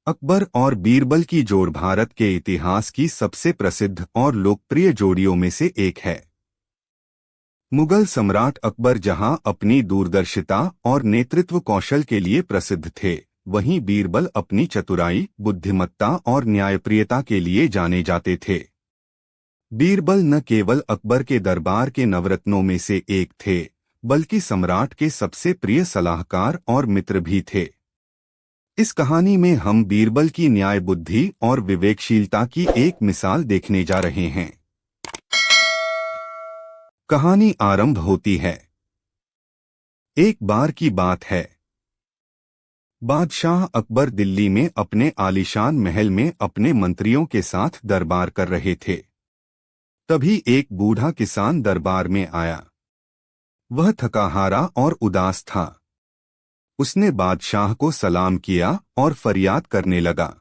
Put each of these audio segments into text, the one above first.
अकबर और बीरबल की जोड़ भारत के इतिहास की सबसे प्रसिद्ध और लोकप्रिय जोड़ियों में से एक है। मुगल सम्राट अकबर जहां अपनी दूरदर्शिता और नेतृत्व कौशल के लिए प्रसिद्ध थे, वहीं बीरबल अपनी चतुराई, बुद्धिमत्ता और न्यायप्रियता के लिए जाने जाते थे। बीरबल न केवल अकबर के दरबार के नवरत्नों में से एक थे, बल्कि सम्राट के सबसे प्रिय सलाहकार और मित्र भी थे। इस कहानी में हम बीरबल की न्याय बुद्धि और विवेकशीलता की एक मिसाल देखने जा रहे हैं। कहानी आरंभ होती है। एक बार की बात है। बादशाह अकबर दिल्ली में अपने आलीशान महल में अपने मंत्रियों के साथ दरबार कर रहे थे। तभी एक बूढ़ा किसान दरबार में आया। वह थकाहारा और उदास था। उसने बादशाह को सलाम किया और फरियाद करने लगा।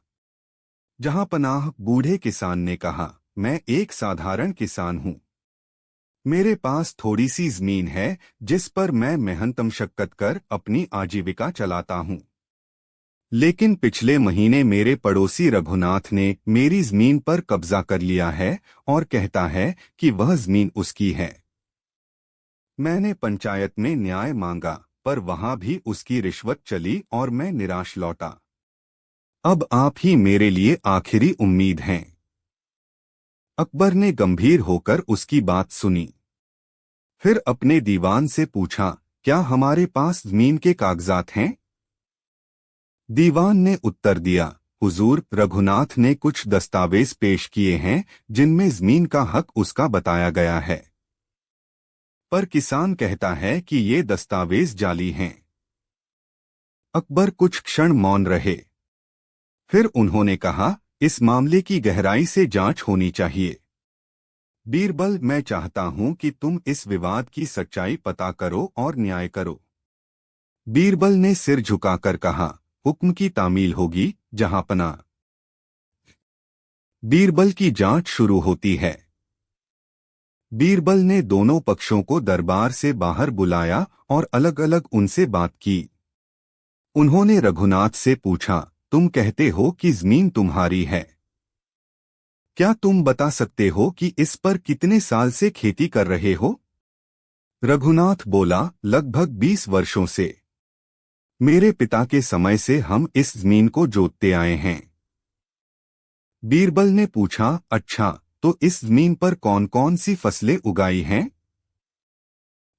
जहां पनाह, बूढ़े किसान ने कहा, मैं एक साधारण किसान हूं। मेरे पास थोड़ी सी जमीन है जिस पर मैं मेहनत मशक्कत कर अपनी आजीविका चलाता हूं। लेकिन पिछले महीने मेरे पड़ोसी रघुनाथ ने मेरी जमीन पर कब्जा कर लिया है और कहता है कि वह जमीन उसकी है। मैंने पंचायत में न्याय मांगा, पर वहां भी उसकी रिश्वत चली और मैं निराश लौटा। अब आप ही मेरे लिए आखिरी उम्मीद हैं। अकबर ने गंभीर होकर उसकी बात सुनी। फिर अपने दीवान से पूछा, क्या हमारे पास जमीन के कागजात हैं? दीवान ने उत्तर दिया, हुजूर, रघुनाथ ने कुछ दस्तावेज पेश किए हैं जिनमें जमीन का हक उसका बताया गया है। पर किसान कहता है कि ये दस्तावेज जाली हैं। अकबर कुछ क्षण मौन रहे। फिर उन्होंने कहा, इस मामले की गहराई से जांच होनी चाहिए। बीरबल, मैं चाहता हूं कि तुम इस विवाद की सच्चाई पता करो और न्याय करो। बीरबल ने सिर झुकाकर कहा, हुक्म की तामील होगी जहांपना। बीरबल की जांच शुरू होती है। बीरबल ने दोनों पक्षों को दरबार से बाहर बुलाया और अलग अलग उनसे बात की। उन्होंने रघुनाथ से पूछा, तुम कहते हो कि जमीन तुम्हारी है। क्या तुम बता सकते हो कि इस पर कितने साल से खेती कर रहे हो? रघुनाथ बोला, लगभग 20 वर्षों से। मेरे पिता के समय से हम इस जमीन को जोतते आए हैं। बीरबल ने पूछा, अच्छा, तो इस जमीन पर कौन कौन सी फसलें उगाई हैं?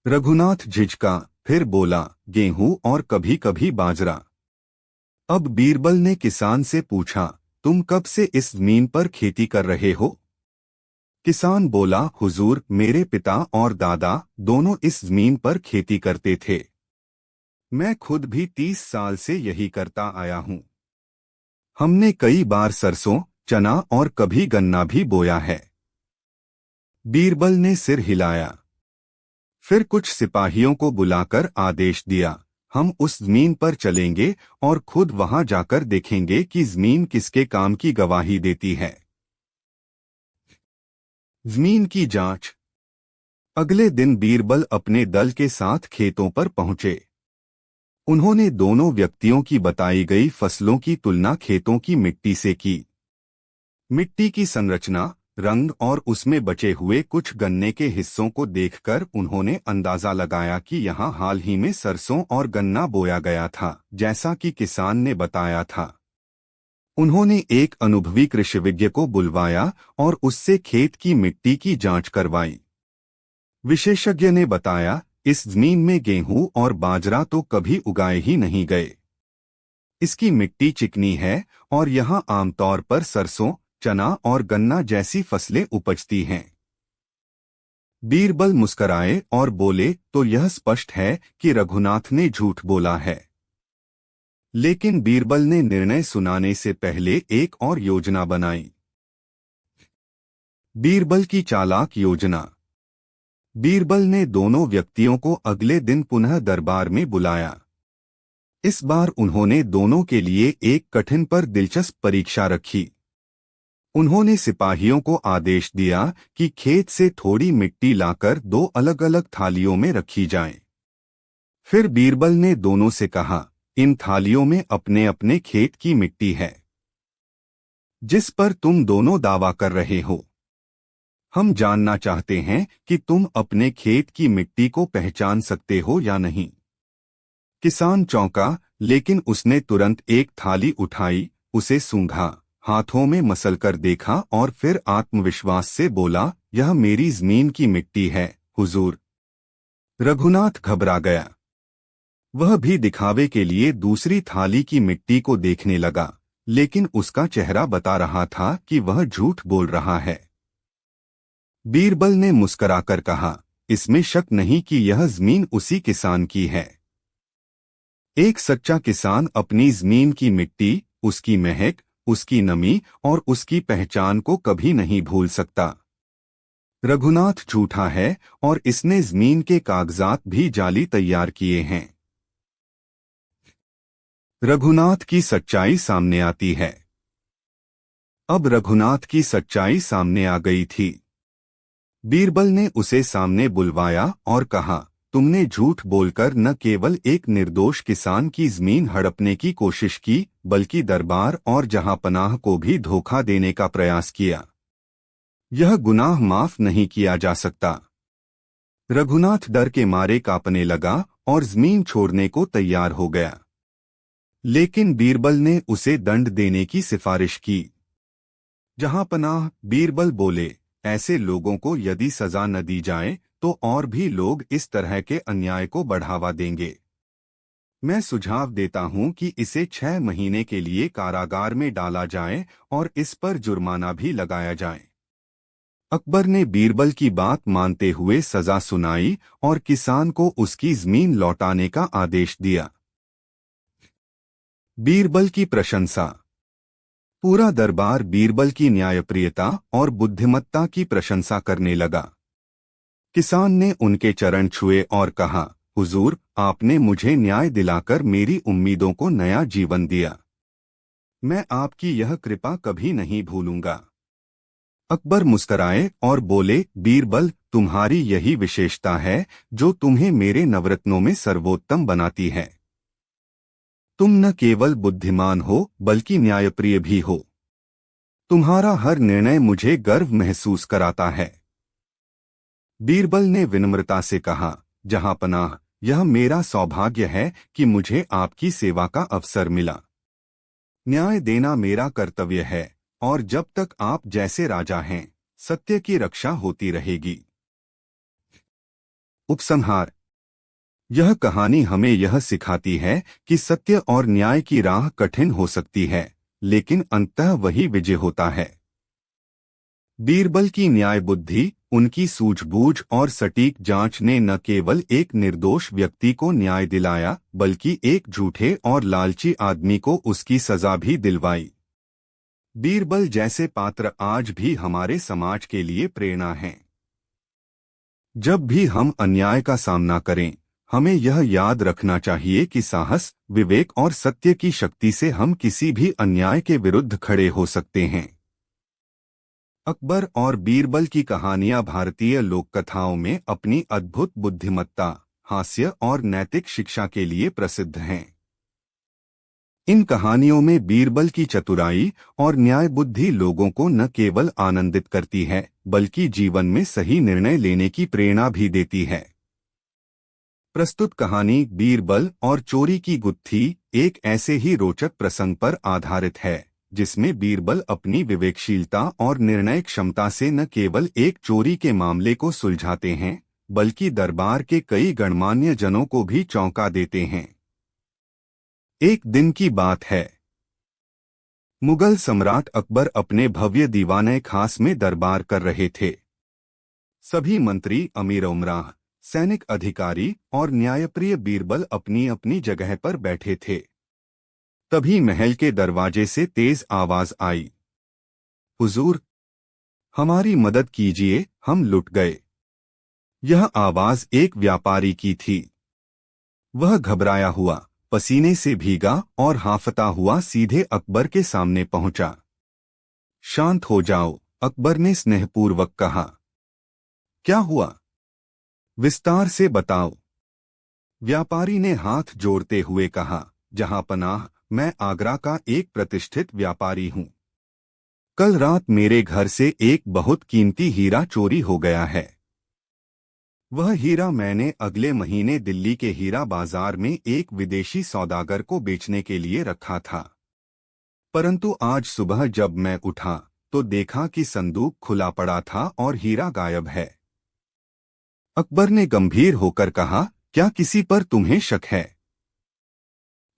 रघुनाथ झिझका, फिर बोला, गेहूं और कभी कभी बाजरा। अब बीरबल ने किसान से पूछा, तुम कब से इस जमीन पर खेती कर रहे हो? किसान बोला, हुजूर, मेरे पिता और दादा दोनों इस जमीन पर खेती करते थे। मैं खुद भी 30 साल से यही करता आया हूं। हमने कई बार सरसों, चना और कभी गन्ना भी बोया है। बीरबल ने सिर हिलाया। फिर कुछ सिपाहियों को बुलाकर आदेश दिया, हम उस जमीन पर चलेंगे और खुद वहां जाकर देखेंगे कि जमीन किसके काम की गवाही देती है। जमीन की जांच। अगले दिन बीरबल अपने दल के साथ खेतों पर पहुंचे। उन्होंने दोनों व्यक्तियों की बताई गई फसलों की तुलना खेतों की मिट्टी से की। मिट्टी की संरचना, रंग और उसमें बचे हुए कुछ गन्ने के हिस्सों को देखकर उन्होंने अंदाजा लगाया कि यहाँ हाल ही में सरसों और गन्ना बोया गया था, जैसा कि किसान ने बताया था। उन्होंने एक अनुभवी कृषिविज्ञ को बुलवाया और उससे खेत की मिट्टी की जांच करवाई। विशेषज्ञ ने बताया, इस जमीन में गेहूं और बाजरा तो कभी उगाए ही नहीं गए। इसकी मिट्टी चिकनी है और यहाँ आमतौर पर सरसों, चना और गन्ना जैसी फसलें उपजती हैं। बीरबल मुस्कराए और बोले, तो यह स्पष्ट है कि रघुनाथ ने झूठ बोला है। लेकिन बीरबल ने निर्णय सुनाने से पहले एक और योजना बनाई। बीरबल की चालाक योजना। बीरबल ने दोनों व्यक्तियों को अगले दिन पुनः दरबार में बुलाया। इस बार उन्होंने दोनों के लिए एक कठिन पर दिलचस्प परीक्षा रखी। उन्होंने सिपाहियों को आदेश दिया कि खेत से थोड़ी मिट्टी लाकर 2 अलग अलग थालियों में रखी जाए। फिर बीरबल ने दोनों से कहा, इन थालियों में अपने अपने खेत की मिट्टी है। जिस पर तुम दोनों दावा कर रहे हो। हम जानना चाहते हैं कि तुम अपने खेत की मिट्टी को पहचान सकते हो या नहीं। किसान चौंका, लेकिन उसने तुरंत एक थाली उठाई, उसे सूंघा, हाथों में मसलकर देखा और फिर आत्मविश्वास से बोला, यह मेरी जमीन की मिट्टी है, हुजूर। रघुनाथ घबरा गया। वह भी दिखावे के लिए दूसरी थाली की मिट्टी को देखने लगा, लेकिन उसका चेहरा बता रहा था कि वह झूठ बोल रहा है। बीरबल ने मुस्कराकर कहा, इसमें शक नहीं कि यह जमीन उसी किसान की है। एक सच्चा किसान अपनी जमीन की मिट्टी, उसकी महक, उसकी नमी और उसकी पहचान को कभी नहीं भूल सकता। रघुनाथ झूठा है और इसने जमीन के कागजात भी जाली तैयार किए हैं। रघुनाथ की सच्चाई सामने आती है। अब रघुनाथ की सच्चाई सामने आ गई थी। बीरबल ने उसे सामने बुलवाया और कहा, तुमने झूठ बोलकर न केवल एक निर्दोष किसान की जमीन हड़पने की कोशिश की, बल्कि दरबार और जहांपनाह को भी धोखा देने का प्रयास किया। यह गुनाह माफ नहीं किया जा सकता। रघुनाथ डर के मारे कांपने लगा और जमीन छोड़ने को तैयार हो गया। लेकिन बीरबल ने उसे दंड देने की सिफारिश की। जहांपनाह, बीरबल बोले, ऐसे लोगों को यदि सजा न दी जाए तो और भी लोग इस तरह के अन्याय को बढ़ावा देंगे। मैं सुझाव देता हूं कि इसे 6 महीने के लिए कारागार में डाला जाए और इस पर जुर्माना भी लगाया जाए। अकबर ने बीरबल की बात मानते हुए सजा सुनाई और किसान को उसकी जमीन लौटाने का आदेश दिया। बीरबल की प्रशंसा। पूरा दरबार बीरबल की न्यायप्रियता और बुद्धिमत्ता की प्रशंसा करने लगा। किसान ने उनके चरण छुए और कहा, हुजूर, आपने मुझे न्याय दिलाकर मेरी उम्मीदों को नया जीवन दिया। मैं आपकी यह कृपा कभी नहीं भूलूंगा। अकबर मुस्कराए और बोले, बीरबल, तुम्हारी यही विशेषता है जो तुम्हें मेरे नवरत्नों में सर्वोत्तम बनाती है। तुम न केवल बुद्धिमान हो बल्कि न्यायप्रिय भी हो। तुम्हारा हर निर्णय मुझे गर्व महसूस कराता है। बीरबल ने विनम्रता से कहा, जहांपनाह, यह मेरा सौभाग्य है कि मुझे आपकी सेवा का अवसर मिला। न्याय देना मेरा कर्तव्य है और जब तक आप जैसे राजा हैं, सत्य की रक्षा होती रहेगी। उपसंहार। यह कहानी हमें यह सिखाती है कि सत्य और न्याय की राह कठिन हो सकती है, लेकिन अंततः वही विजय होता है। बीरबल की न्याय बुद्धि, उनकी सूझबूझ और सटीक जांच ने न केवल एक निर्दोष व्यक्ति को न्याय दिलाया, बल्कि एक झूठे और लालची आदमी को उसकी सजा भी दिलवाई। बीरबल जैसे पात्र आज भी हमारे समाज के लिए प्रेरणा हैं। जब भी हम अन्याय का सामना करें, हमें यह याद रखना चाहिए कि साहस, विवेक और सत्य की शक्ति से हम किसी भी अन्याय के विरुद्ध खड़े हो सकते हैं। अकबर और बीरबल की कहानियां भारतीय लोककथाओं में अपनी अद्भुत बुद्धिमत्ता, हास्य और नैतिक शिक्षा के लिए प्रसिद्ध हैं। इन कहानियों में बीरबल की चतुराई और न्याय बुद्धि लोगों को न केवल आनंदित करती है, बल्कि जीवन में सही निर्णय लेने की प्रेरणा भी देती है। प्रस्तुत कहानी बीरबल और चोरी की गुत्थी एक ऐसे ही रोचक प्रसंग पर आधारित है, जिसमें बीरबल अपनी विवेकशीलता और निर्णय क्षमता से न केवल एक चोरी के मामले को सुलझाते हैं, बल्कि दरबार के कई गणमान्य जनों को भी चौंका देते हैं। एक दिन की बात है। मुगल सम्राट अकबर अपने भव्य दीवाने खास में दरबार कर रहे थे। सभी मंत्री, अमीर उमराह, सैनिक अधिकारी और न्यायप्रिय बीरबल अपनी अपनी जगह पर बैठे थे। तभी महल के दरवाजे से तेज आवाज आई, हुजूर, हमारी मदद कीजिए, हम लुट गए। यह आवाज एक व्यापारी की थी। वह घबराया हुआ, पसीने से भीगा और हांफता हुआ सीधे अकबर के सामने पहुंचा। शांत हो जाओ, अकबर ने स्नेहपूर्वक कहा। क्या हुआ? विस्तार से बताओ। व्यापारी ने हाथ जोड़ते हुए कहा, जहांपनाह, मैं आगरा का एक प्रतिष्ठित व्यापारी हूं। कल रात मेरे घर से एक बहुत कीमती हीरा चोरी हो गया है। वह हीरा मैंने अगले महीने दिल्ली के हीरा बाजार में एक विदेशी सौदागर को बेचने के लिए रखा था। परंतु आज सुबह जब मैं उठा तो देखा कि संदूक खुला पड़ा था और हीरा गायब है। अकबर ने गंभीर होकर कहा, क्या किसी पर तुम्हें शक है?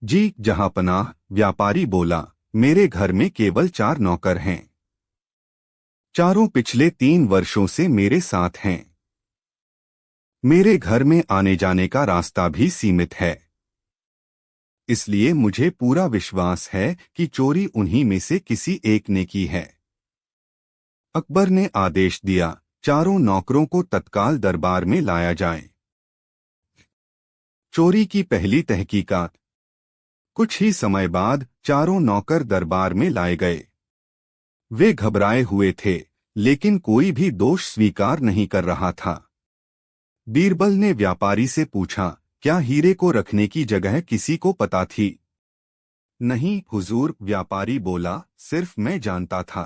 जी जहांपनाह, व्यापारी बोला, मेरे घर में केवल 4 नौकर हैं। चारों पिछले 3 वर्षों से मेरे साथ हैं। मेरे घर में आने जाने का रास्ता भी सीमित है। इसलिए मुझे पूरा विश्वास है कि चोरी उन्हीं में से किसी एक ने की है। अकबर ने आदेश दिया, चारों नौकरों को तत्काल दरबार में लाया जाए। चोरी की पहली तहकीकात। कुछ ही समय बाद चारों नौकर दरबार में लाए गए। वे घबराए हुए थे, लेकिन कोई भी दोष स्वीकार नहीं कर रहा था। बीरबल ने व्यापारी से पूछा, क्या हीरे को रखने की जगह किसी को पता थी? नहीं हुजूर, व्यापारी बोला, सिर्फ मैं जानता था।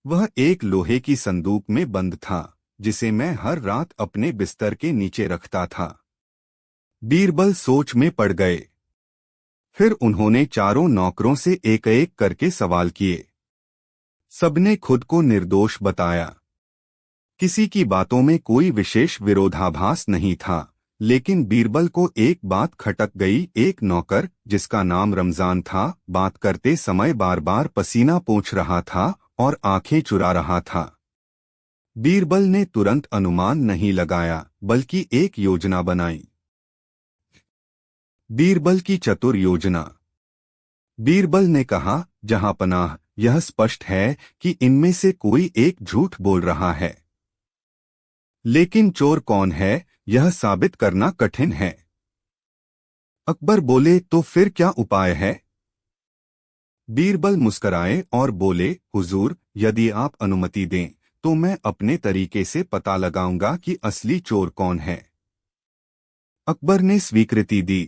वह एक लोहे की संदूक में बंद था, जिसे मैं हर रात अपने बिस्तर के नीचे रखता था। बीरबल सोच में पड़ गए। फिर उन्होंने चारों नौकरों से एक एक करके सवाल किए। सबने खुद को निर्दोष बताया। किसी की बातों में कोई विशेष विरोधाभास नहीं था, लेकिन बीरबल को एक बात खटक गई। एक नौकर, जिसका नाम रमजान था, बात करते समय बार बार पसीना पोंछ रहा था और आंखें चुरा रहा था। बीरबल ने तुरंत अनुमान नहीं लगाया, बल्कि एक योजना बनाई। बीरबल की चतुर योजना। बीरबल ने कहा, जहांपनाह, यह स्पष्ट है कि इनमें से कोई एक झूठ बोल रहा है। लेकिन चोर कौन है, यह साबित करना कठिन है। अकबर बोले, तो फिर क्या उपाय है? बीरबल मुस्कराए और बोले, हुजूर, यदि आप अनुमति दें तो मैं अपने तरीके से पता लगाऊंगा कि असली चोर कौन है। अकबर ने स्वीकृति दी।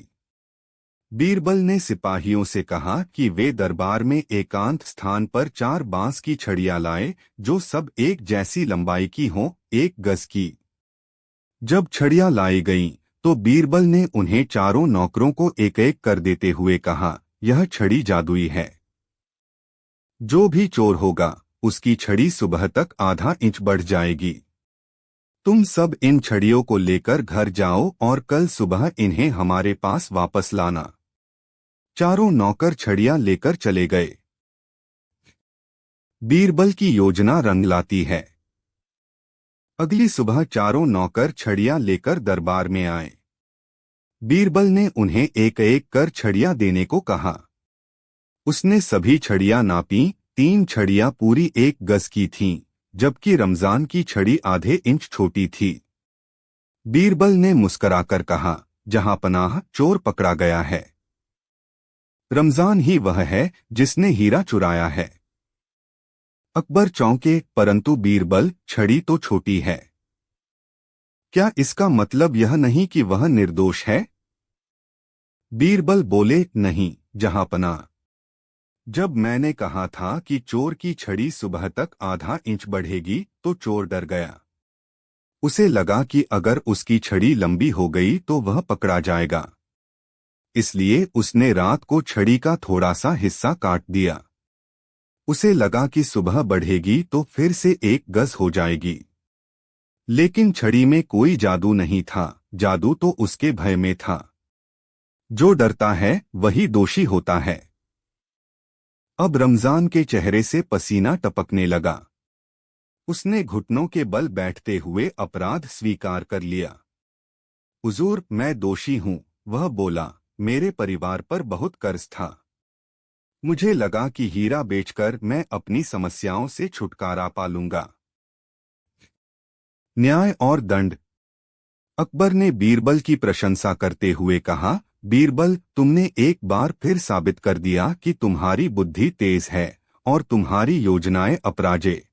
बीरबल ने सिपाहियों से कहा कि वे दरबार में एकांत स्थान पर 4 बांस की छड़ियां लाए, जो सब एक जैसी लंबाई की हों, 1 गज की। जब छड़ियां लाई गईं, तो बीरबल ने उन्हें चारों नौकरों को एक एक कर देते हुए कहा, यह छड़ी जादुई है। जो भी चोर होगा, उसकी छड़ी सुबह तक आधा इंच बढ़ जाएगी। तुम सब इन छड़ियों को लेकर घर जाओ और कल सुबह इन्हें हमारे पास वापस लाना। चारों नौकर छड़ियां लेकर चले गए। बीरबल की योजना रंग लाती है। अगली सुबह चारों नौकर छड़ियां लेकर दरबार में आए। बीरबल ने उन्हें एक एक कर छड़ियां देने को कहा। उसने सभी छड़ियां नापीं। 3 छड़ियां पूरी 1 गज की थीं, जबकि रमजान की छड़ी आधे इंच छोटी थी। बीरबल ने मुस्कराकर कहा, जहांपनाह, चोर पकड़ा गया है। रमजान ही वह है जिसने हीरा चुराया है। अकबर चौंके, परंतु बीरबल, छड़ी तो छोटी है। क्या इसका मतलब यह नहीं कि वह निर्दोष है? बीरबल बोले, नहीं जहांपनाह। जब मैंने कहा था कि चोर की छड़ी सुबह तक आधा इंच बढ़ेगी, तो चोर डर गया। उसे लगा कि अगर उसकी छड़ी लंबी हो गई तो वह पकड़ा जाएगा। इसलिए उसने रात को छड़ी का थोड़ा सा हिस्सा काट दिया। उसे लगा कि सुबह बढ़ेगी तो फिर से 1 गज हो जाएगी। लेकिन छड़ी में कोई जादू नहीं था, जादू तो उसके भय में था। जो डरता है वही दोषी होता है। अब रमजान के चेहरे से पसीना टपकने लगा। उसने घुटनों के बल बैठते हुए अपराध स्वीकार कर लिया। हुजूर, मैं दोषी हूं, वह बोला। मेरे परिवार पर बहुत कर्ज था। मुझे लगा कि हीरा बेचकर मैं अपनी समस्याओं से छुटकारा पा लूंगा। न्याय और दंड। अकबर ने बीरबल की प्रशंसा करते हुए कहा, बीरबल, तुमने एक बार फिर साबित कर दिया कि तुम्हारी बुद्धि तेज है और तुम्हारी योजनाएं अपराजेय।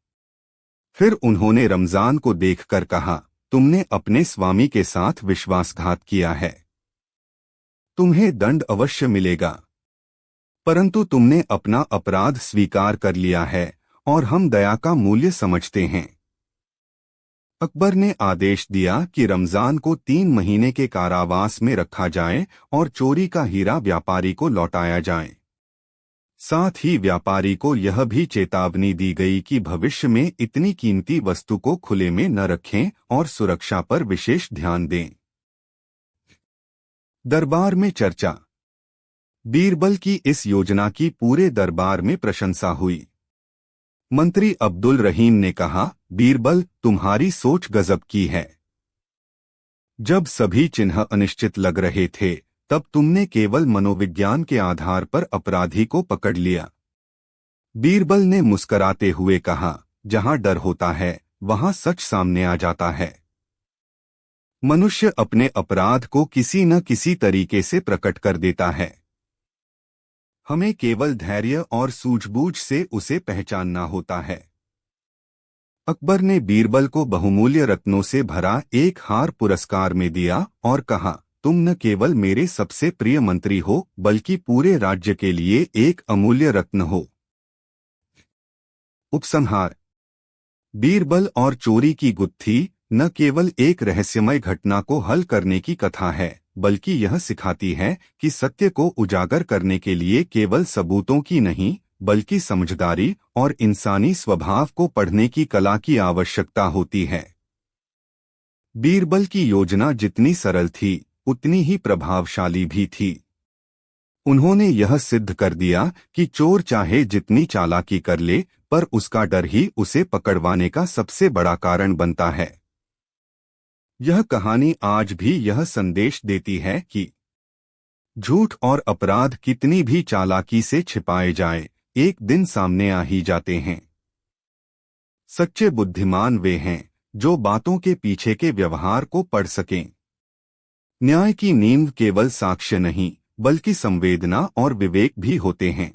फिर उन्होंने रमजान को देखकर कहा, तुमने अपने स्वामी के साथ विश्वासघात किया है। तुम्हें दंड अवश्य मिलेगा। परंतु तुमने अपना अपराध स्वीकार कर लिया है और हम दया का मूल्य समझते हैं। अकबर ने आदेश दिया कि रमजान को 3 महीने के कारावास में रखा जाए और चोरी का हीरा व्यापारी को लौटाया जाए। साथ ही व्यापारी को यह भी चेतावनी दी गई कि भविष्य में इतनी कीमती वस्तु को खुले में न रखें और सुरक्षा पर विशेष ध्यान दें। दरबार में चर्चा। बीरबल की इस योजना की पूरे दरबार में प्रशंसा हुई। मंत्री अब्दुल रहीम ने कहा, बीरबल, तुम्हारी सोच गजब की है। जब सभी चिन्ह अनिश्चित लग रहे थे, तब तुमने केवल मनोविज्ञान के आधार पर अपराधी को पकड़ लिया। बीरबल ने मुस्कराते हुए कहा, जहां डर होता है वहां सच सामने आ जाता है। मनुष्य अपने अपराध को किसी न किसी तरीके से प्रकट कर देता है। हमें केवल धैर्य और सूझबूझ से उसे पहचानना होता है। अकबर ने बीरबल को बहुमूल्य रत्नों से भरा एक हार पुरस्कार में दिया और कहा, तुम न केवल मेरे सबसे प्रिय मंत्री हो, बल्कि पूरे राज्य के लिए एक अमूल्य रत्न हो। उपसंहार। बीरबल और चोरी की गुत्थी न केवल एक रहस्यमय घटना को हल करने की कथा है, बल्कि यह सिखाती है कि सत्य को उजागर करने के लिए केवल सबूतों की नहीं, बल्कि समझदारी और इंसानी स्वभाव को पढ़ने की कला की आवश्यकता होती है। बीरबल की योजना जितनी सरल थी, उतनी ही प्रभावशाली भी थी। उन्होंने यह सिद्ध कर दिया कि चोर चाहे जितनी चालाकी कर ले, पर उसका डर ही उसे पकड़वाने का सबसे बड़ा कारण बनता है। यह कहानी आज भी यह संदेश देती है कि झूठ और अपराध कितनी भी चालाकी से छिपाए जाए, एक दिन सामने आ ही जाते हैं। सच्चे बुद्धिमान वे हैं जो बातों के पीछे के व्यवहार को पढ़ सकें। न्याय की नींव केवल साक्ष्य नहीं, बल्कि संवेदना और विवेक भी होते हैं।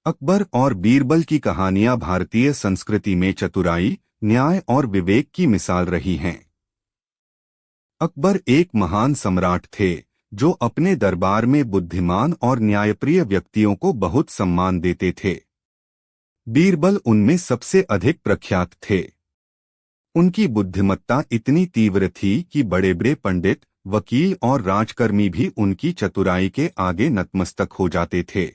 अकबर और बीरबल की कहानियां भारतीय संस्कृति में चतुराई, न्याय और विवेक की मिसाल रही हैं। अकबर एक महान सम्राट थे जो अपने दरबार में बुद्धिमान और न्यायप्रिय व्यक्तियों को बहुत सम्मान देते थे। बीरबल उनमें सबसे अधिक प्रख्यात थे। उनकी बुद्धिमत्ता इतनी तीव्र थी कि बड़े बड़े पंडित, वकील और राजकर्मी भी उनकी चतुराई के आगे नतमस्तक हो जाते थे।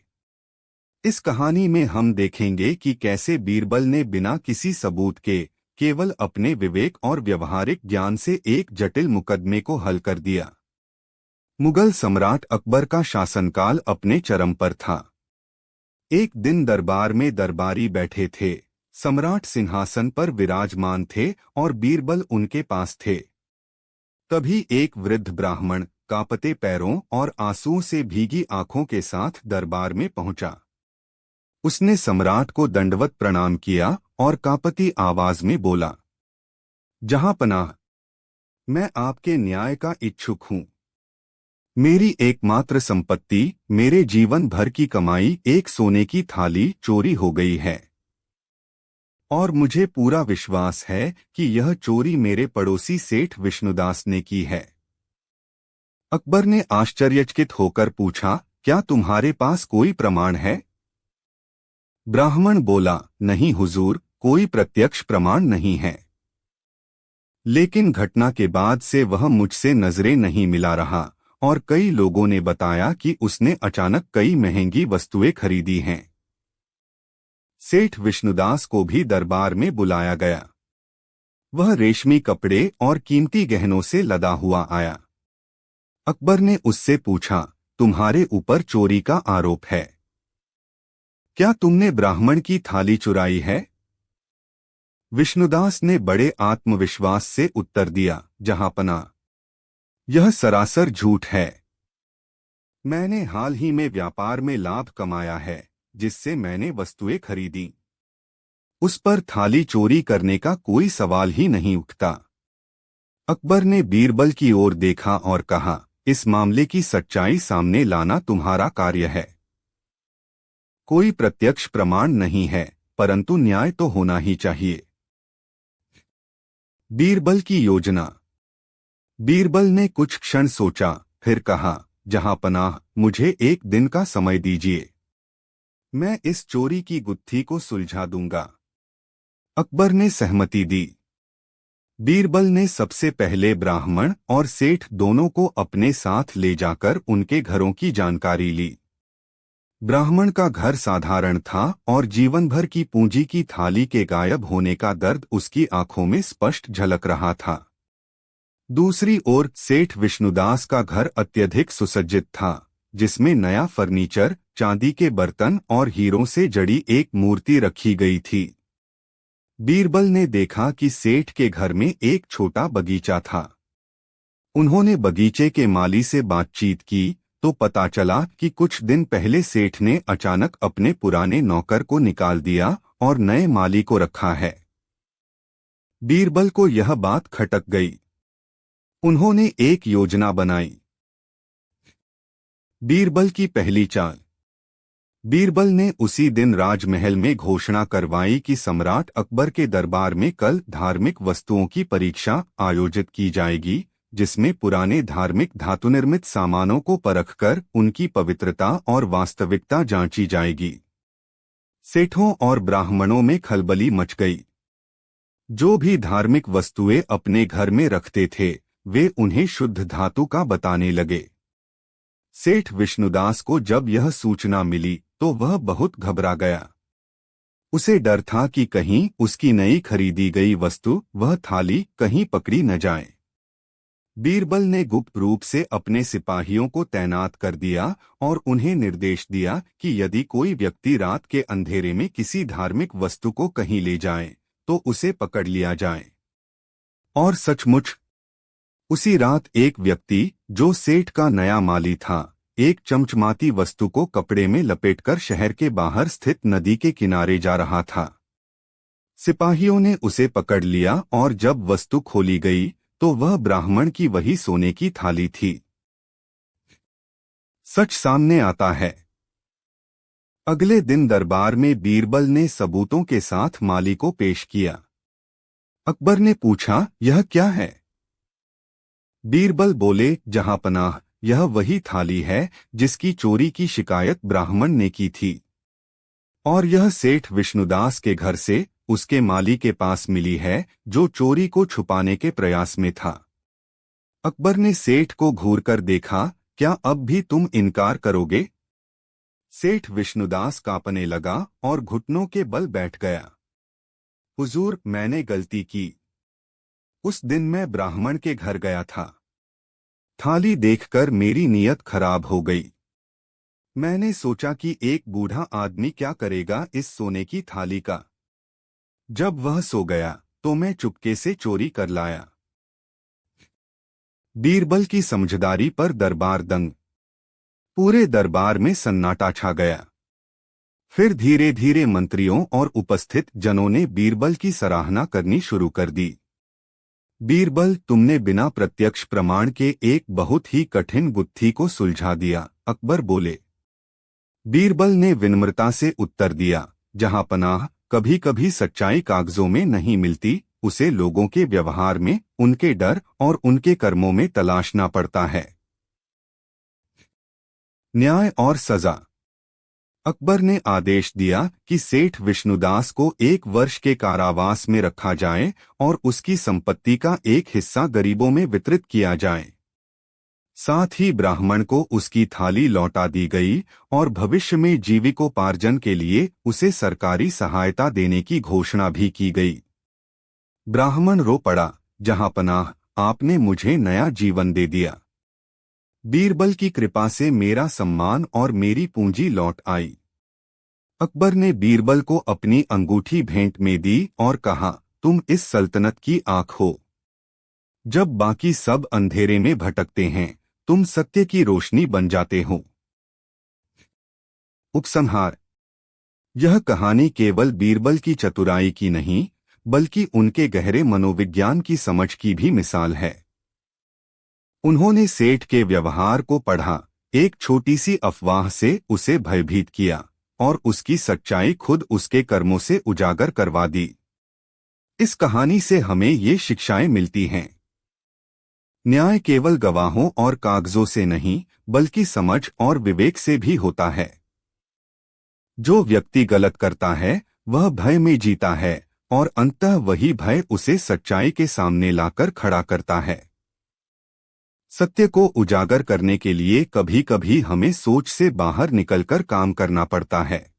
इस कहानी में हम देखेंगे कि कैसे बीरबल ने बिना किसी सबूत के केवल अपने विवेक और व्यवहारिक ज्ञान से एक जटिल मुकदमे को हल कर दिया। मुगल सम्राट अकबर का शासनकाल अपने चरम पर था। एक दिन दरबार में दरबारी बैठे थे। सम्राट सिंहासन पर विराजमान थे और बीरबल उनके पास थे। तभी एक वृद्ध ब्राह्मण कांपते पैरों और आंसुओं से भीगी आंखों के साथ दरबार में पहुंचा। उसने सम्राट को दंडवत प्रणाम किया और कांपती आवाज में बोला, जहांपनाह, मैं आपके न्याय का इच्छुक हूं। मेरी एकमात्र संपत्ति, मेरे जीवन भर की कमाई, एक सोने की थाली चोरी हो गई है और मुझे पूरा विश्वास है कि यह चोरी मेरे पड़ोसी सेठ विष्णुदास ने की है। अकबर ने आश्चर्यचकित होकर पूछा, क्या तुम्हारे पास कोई प्रमाण है? ब्राह्मण बोला, नहीं हुजूर, कोई प्रत्यक्ष प्रमाण नहीं है। लेकिन घटना के बाद से वह मुझसे नजरें नहीं मिला रहा और कई लोगों ने बताया कि उसने अचानक कई महंगी वस्तुएं खरीदी हैं। सेठ विष्णुदास को भी दरबार में बुलाया गया। वह रेशमी कपड़े और कीमती गहनों से लदा हुआ आया। अकबर ने उससे पूछा, तुम्हारे ऊपर चोरी का आरोप है, क्या तुमने ब्राह्मण की थाली चुराई है? विष्णुदास ने बड़े आत्मविश्वास से उत्तर दिया, जहांपनाह, यह सरासर झूठ है। मैंने हाल ही में व्यापार में लाभ कमाया है, जिससे मैंने वस्तुएं खरीदी। उस पर थाली चोरी करने का कोई सवाल ही नहीं उठता। अकबर ने बीरबल की ओर देखा और कहा, इस मामले की सच्चाई सामने लाना तुम्हारा कार्य है। कोई प्रत्यक्ष प्रमाण नहीं है, परंतु न्याय तो होना ही चाहिए। बीरबल की योजना। बीरबल ने कुछ क्षण सोचा, फिर कहा, जहांपनाह, मुझे एक दिन का समय दीजिए। मैं इस चोरी की गुत्थी को सुलझा दूंगा। अकबर ने सहमति दी। बीरबल ने सबसे पहले ब्राह्मण और सेठ दोनों को अपने साथ ले जाकर उनके घरों की जानकारी ली। ब्राह्मण का घर साधारण था और जीवन भर की पूंजी की थाली के गायब होने का दर्द उसकी आंखों में स्पष्ट झलक रहा था। दूसरी ओर सेठ विष्णुदास का घर अत्यधिक सुसज्जित था, जिसमें नया फर्नीचर, चांदी के बर्तन और हीरों से जड़ी एक मूर्ति रखी गई थी। बीरबल ने देखा कि सेठ के घर में एक छोटा बगीचा था। उन्होंने बगीचे के माली से बातचीत की तो पता चला कि कुछ दिन पहले सेठ ने अचानक अपने पुराने नौकर को निकाल दिया और नए माली को रखा है। बीरबल को यह बात खटक गई। उन्होंने एक योजना बनाई। बीरबल की पहली चाल। बीरबल ने उसी दिन राजमहल में घोषणा करवाई कि सम्राट अकबर के दरबार में कल धार्मिक वस्तुओं की परीक्षा आयोजित की जाएगी, जिसमें पुराने धार्मिक धातुनिर्मित सामानों को परखकर उनकी पवित्रता और वास्तविकता जांची जाएगी। सेठों और ब्राह्मणों में खलबली मच गई। जो भी धार्मिक वस्तुएं अपने घर में रखते थे, वे उन्हें शुद्ध धातु का बताने लगे। सेठ विष्णुदास को जब यह सूचना मिली तो वह बहुत घबरा गया। उसे डर था कि कहीं उसकी नई खरीदी गई वस्तु, वह थाली, कहीं पकड़ी न जाए। बीरबल ने गुप्त रूप से अपने सिपाहियों को तैनात कर दिया और उन्हें निर्देश दिया कि यदि कोई व्यक्ति रात के अंधेरे में किसी धार्मिक वस्तु को कहीं ले जाए तो उसे पकड़ लिया जाए। और सचमुच उसी रात एक व्यक्ति, जो सेठ का नया माली था, एक चमचमाती वस्तु को कपड़े में लपेटकर शहर के बाहर स्थित नदी के किनारे जा रहा था। सिपाहियों ने उसे पकड़ लिया और जब वस्तु खोली गई तो वह ब्राह्मण की वही सोने की थाली थी। सच सामने आता है। अगले दिन दरबार में बीरबल ने सबूतों के साथ माली को पेश किया। अकबर ने पूछा, यह क्या है? बीरबल बोले, जहांपनाह, यह वही थाली है जिसकी चोरी की शिकायत ब्राह्मण ने की थी, और यह सेठ विष्णुदास के घर से उसके माली के पास मिली है, जो चोरी को छुपाने के प्रयास में था। अकबर ने सेठ को घूरकर देखा। क्या अब भी तुम इनकार करोगे? सेठ विष्णुदास कांपने लगा और घुटनों के बल बैठ गया। हुजूर, मैंने गलती की। उस दिन मैं ब्राह्मण के घर गया था। थाली देखकर मेरी नीयत खराब हो गई। मैंने सोचा कि एक बूढ़ा आदमी क्या करेगा इस सोने की थाली का। जब वह सो गया तो मैं चुपके से चोरी कर लाया। बीरबल की समझदारी पर दरबार दंग। पूरे दरबार में सन्नाटा छा गया। फिर धीरे धीरे मंत्रियों और उपस्थित जनों ने बीरबल की सराहना करनी शुरू कर दी। बीरबल, तुमने बिना प्रत्यक्ष प्रमाण के एक बहुत ही कठिन गुत्थी को सुलझा दिया, अकबर बोले। बीरबल ने विनम्रता से उत्तर दिया, जहांपनाह, कभी कभी सच्चाई कागजों में नहीं मिलती, उसे लोगों के व्यवहार में, उनके डर और उनके कर्मों में तलाशना पड़ता है। न्याय और सजा। अकबर ने आदेश दिया कि सेठ विष्णुदास को 1 वर्ष के कारावास में रखा जाए और उसकी संपत्ति का एक हिस्सा गरीबों में वितरित किया जाए। साथ ही ब्राह्मण को उसकी थाली लौटा दी गई और भविष्य में जीविकोपार्जन के लिए उसे सरकारी सहायता देने की घोषणा भी की गई। ब्राह्मण रो पड़ा, जहांपनाह, आपने मुझे नया जीवन दे दिया। बीरबल की कृपा से मेरा सम्मान और मेरी पूंजी लौट आई। अकबर ने बीरबल को अपनी अंगूठी भेंट में दी और कहा, तुम इस सल्तनत की आंख हो। जब बाकी सब अंधेरे में भटकते हैं, तुम सत्य की रोशनी बन जाते हो। उपसंहार। यह कहानी केवल बीरबल की चतुराई की नहीं, बल्कि उनके गहरे मनोविज्ञान की समझ की भी मिसाल है। उन्होंने सेठ के व्यवहार को पढ़ा, एक छोटी सी अफवाह से उसे भयभीत किया और उसकी सच्चाई खुद उसके कर्मों से उजागर करवा दी। इस कहानी से हमें ये शिक्षाएं मिलती हैं। न्याय केवल गवाहों और कागजों से नहीं, बल्कि समझ और विवेक से भी होता है। जो व्यक्ति गलत करता है वह भय में जीता है और अंततः वही भय उसे सच्चाई के सामने लाकर खड़ा करता है। सत्य को उजागर करने के लिए कभी कभी हमें सोच से बाहर निकलकर काम करना पड़ता है।